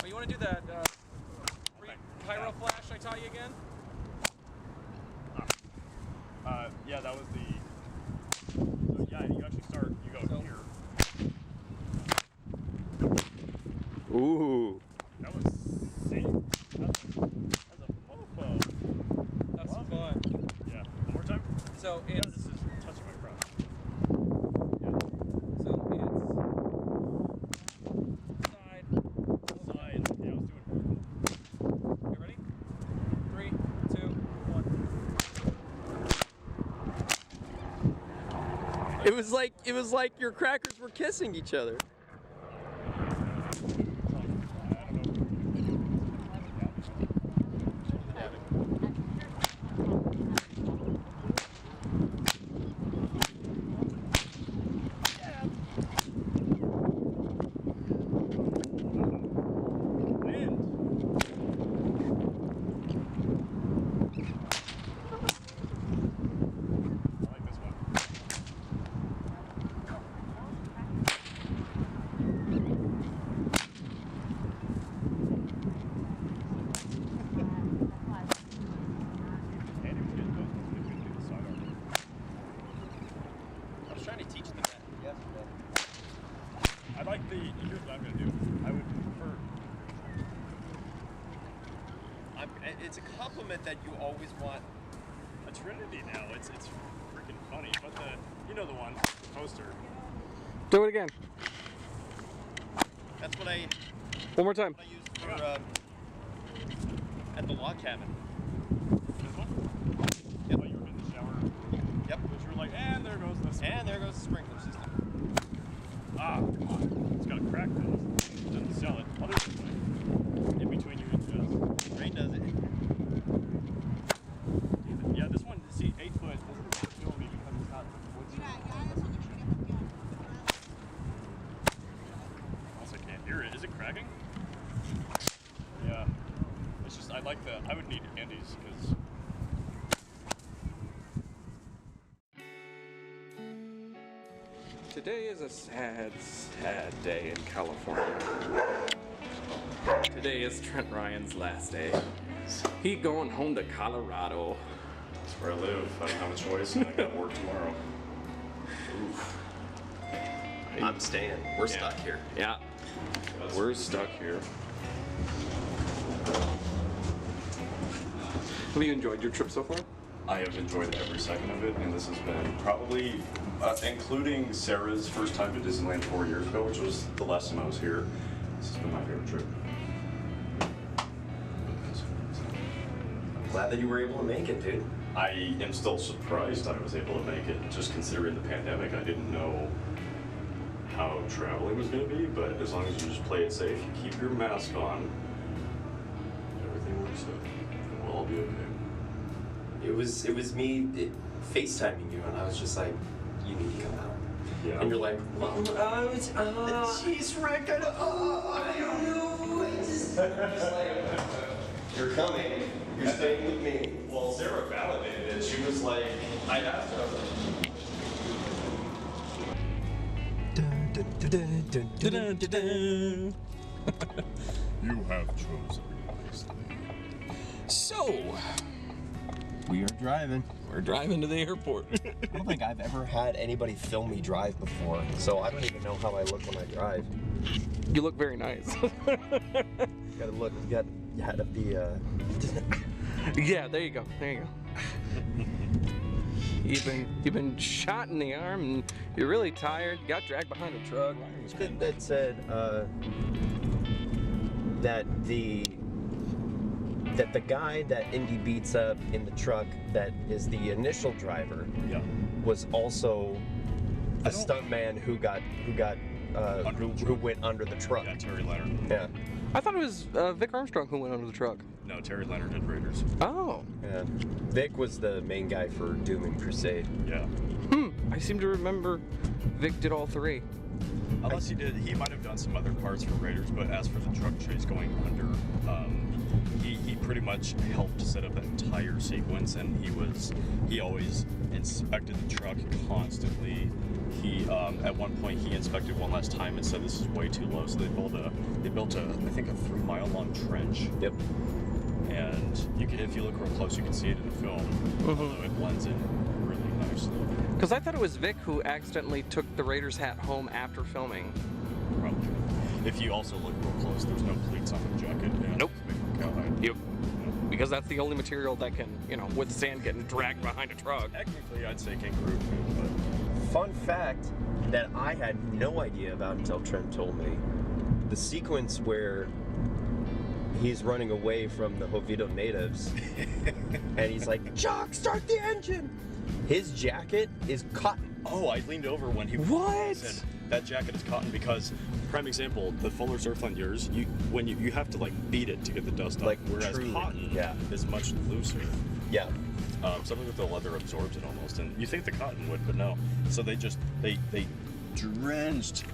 Oh, you want to do that pyro flash I taught you again? Yeah, that was the. So yeah, you actually start. You go So- here. Ooh. That was see. That's a mofo. That's fun. Yeah. One more time. So Yeah, it's this is touching my crown. so it's side. Side. Yeah, I was doing vertical. You ready? 3, 2, 1. It was like your crackers were kissing each other. I like this one. Andy was getting those ones when he was doing the side art. I was trying to teach them that yesterday. I like the. Here's what I'm gonna do. I would prefer. It's a compliment that you always want. A Trinity now. It's freaking funny. But you know the one, the poster. Do it again. That's what I One more time. use for at the log cabin. This one? Yep. While you were in the shower. Yep. But you were like, and there goes this. And there goes the sprinkler system. Ah, come on. It's got a crack though. It doesn't sell it. I'll do it this way. In between you and Jess. Rain does it. Yeah, this one, see, 8 foot doesn't kill me because it's not wood. Also, I can't hear it. Is it cracking? Yeah. It's just, I like the, I would need Andy's because. Today is a sad, sad day in California. Today is Trent Ryan's last day. He going home to Colorado. That's where I live. I don't have a choice and I got work tomorrow. Oof. I'm staying. We're stuck here. Yeah. We're stuck here. Have you enjoyed your trip so far? I have enjoyed every second of it, and this has been probably, including Sarah's first time to Disneyland 4 years ago, which was the last time I was here. This has been my favorite trip. Glad that you were able to make it, dude. I am still surprised I was able to make it, just considering the pandemic. I didn't know how traveling was going to be, but as long as you just play it safe, you keep your mask on, everything works out, and we'll all be okay. It was me FaceTiming you, and I was just like, you need to come out. Yeah. And you're like, well, the cheese wreck, I don't know. Just like, you're coming. You're staying with me. Well, Sarah validated it. She was like, I asked her. You have chosen wisely. So, We are driving. we're driving to the airport. I don't think I've ever had anybody film me drive before, so I don't even know how I look when I drive. You look very nice. You gotta be, Yeah, there you go. There you go. You've been shot in the arm and you're really tired. Got dragged behind a truck. that said, that the guy that Indy beats up in the truck that is the initial driver Yeah. was also a stuntman who went under the truck. Yeah, Terry Leonard. Yeah. I thought it was Vic Armstrong who went under the truck. No, Terry Leonard did Raiders. Oh. Yeah. Vic was the main guy for Doom and Crusade. Yeah. I seem to remember Vic did all three. Unless he might have done some other parts for Raiders, but as for the truck chase going under, he pretty much helped set up that entire sequence, and he always inspected the truck constantly. He at one point he inspected one last time and said this is way too low, so they built a I think a 3-mile long trench. Yep. And if you look real close, you can see it in the film, although it blends in really nicely. Because I thought it was Vic who accidentally took the Raiders hat home after filming. Probably. If you also look real close, there's no pleats on the jacket. And Nope. cowhide. Yep. Because that's the only material that can, withstand getting dragged behind a truck. Technically, I'd say kangaroo, but Fun fact that I had no idea about until Trent told me. The sequence where he's running away from the Jovito natives and he's like, Jock, start the engine! His jacket is cotton. oh, I leaned over when he What? said that jacket is cotton because, prime example, the Fuller Surfline yours, you have to like beat it to get the dust off, Like, whereas truly, cotton yeah. is much looser. Yeah. Something with the leather absorbs it almost, and you think the cotton would, but no. So they drenched.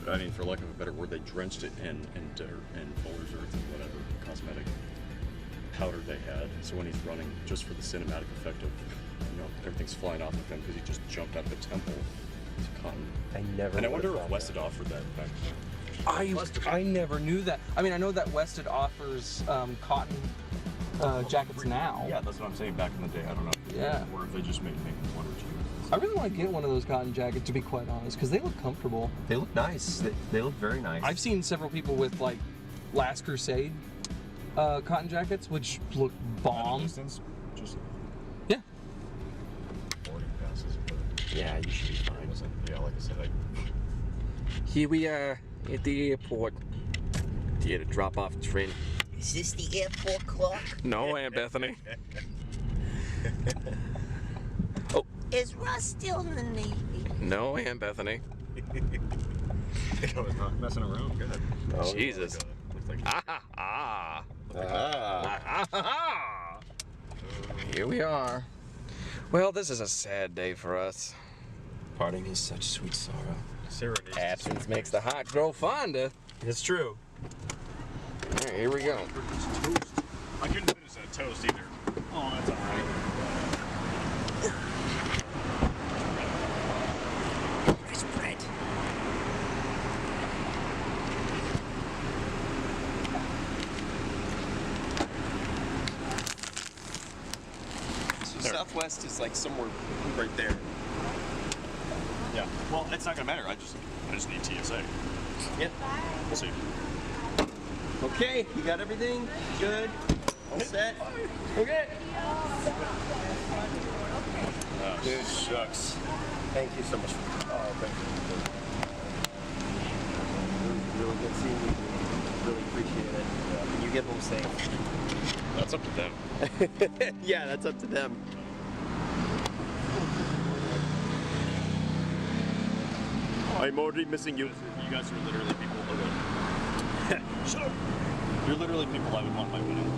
I mean, for lack of a better word, they drenched it in dirt and Fuller's Earth and whatever cosmetic powder they had. So when he's running, just for the cinematic effect of, everything's flying off of him because he just jumped out of the temple. It's cotton. I never And I would've wonder if thought Wested offered that back. I never knew that. I mean, I know that Wested offers cotton jackets now. Yeah, that's what I'm saying. Back in the day, I don't know. Yeah. Or if they just made one or two. I really want to get one of those cotton jackets, to be quite honest, because they look comfortable. They look nice. They look very nice. I've seen several people with, like, Last Crusade cotton jackets, which look bomb. Distance, just Yeah. boarding passes. But Yeah, you should be fine. yeah, like I said, Here we are at the airport. Here to drop off Trent. Is this the airport clock? No, Aunt Bethany. Is Russ still in the Navy? No, Aunt Bethany. I think I was not messing around. Good. Oh, Jesus. Looks like Ah, Here we are. Well, this is a sad day for us. Parting is such sweet sorrow. Sarah needs to Absence makes the heart grow fonder. It's true. All right, here we go. toast. I couldn't finish that toast either. Oh, that's all right. Where's Brett? So Southwest is like somewhere right there. Yeah. Well, it's not gonna matter. I just need TSA. Yep. We'll see. Okay, you got everything? Good? All set? Okay. Oh, Dude. shucks. Thank you so much. Oh, thank It was really good seeing you. Really appreciate it. Can you get home safe? you. That's up to them. Yeah, that's up to them. I'm already missing you. You guys are literally people. Okay. Shut up. You're literally people I would want my winning.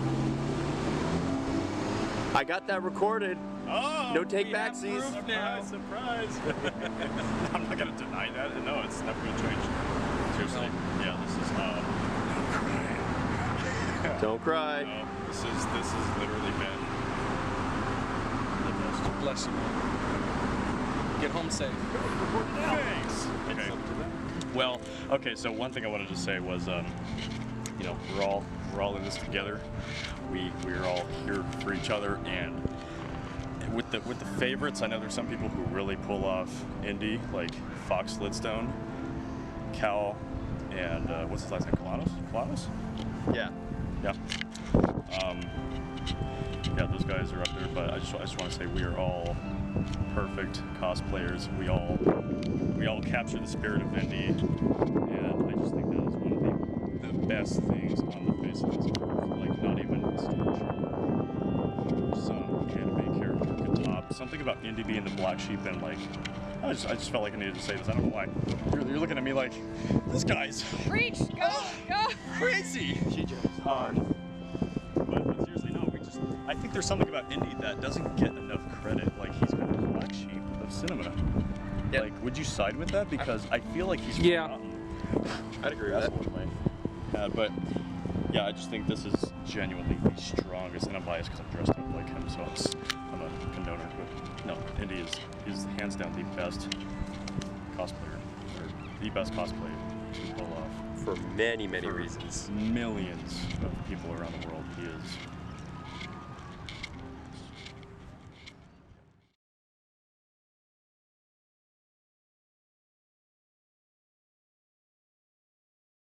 I got that recorded. Oh, No take backsies. Surprise, surprise. I'm not gonna deny that. No, it's never gonna change. Seriously. Yeah, this is Don't cry. no, this has literally been the best. Bless you, man. Get home safe. Thanks. Okay. Well, okay. So one thing I wanted to say was, you know, we're all in this together. We're all here for each other, and with the favorites, I know there's some people who really pull off indie, like Fox Lidstone, Cal, and what's his last name? Colanos? Yeah. Yeah. Yeah, those guys are up there, but I just want to say we are all perfect cosplayers. We all capture the spirit of indie, and I just think that is one of the best things on the face of this earth. Like, not even a stormtrooper, some anime character could top. Something about indie being the black sheep, and like, I just felt like I needed to say this. I don't know why. You're looking at me like, this guy's Preach! Go! Go! crazy. She just hard. But seriously, no, I think there's something about indie that doesn't get enough credit. Like, he's kind of the black sheep of cinema. Yep. Like, would you side with that? Because I feel like he's Yeah. forgotten. I'd agree with that. Absolutely. But yeah, I just think this is genuinely the strongest, and I'm biased because I'm dressed up like him, so I'm a condoner. But no, indie is hands down the best cosplayer, or the best cosplay to pull off For many reasons. millions of people around the world. He is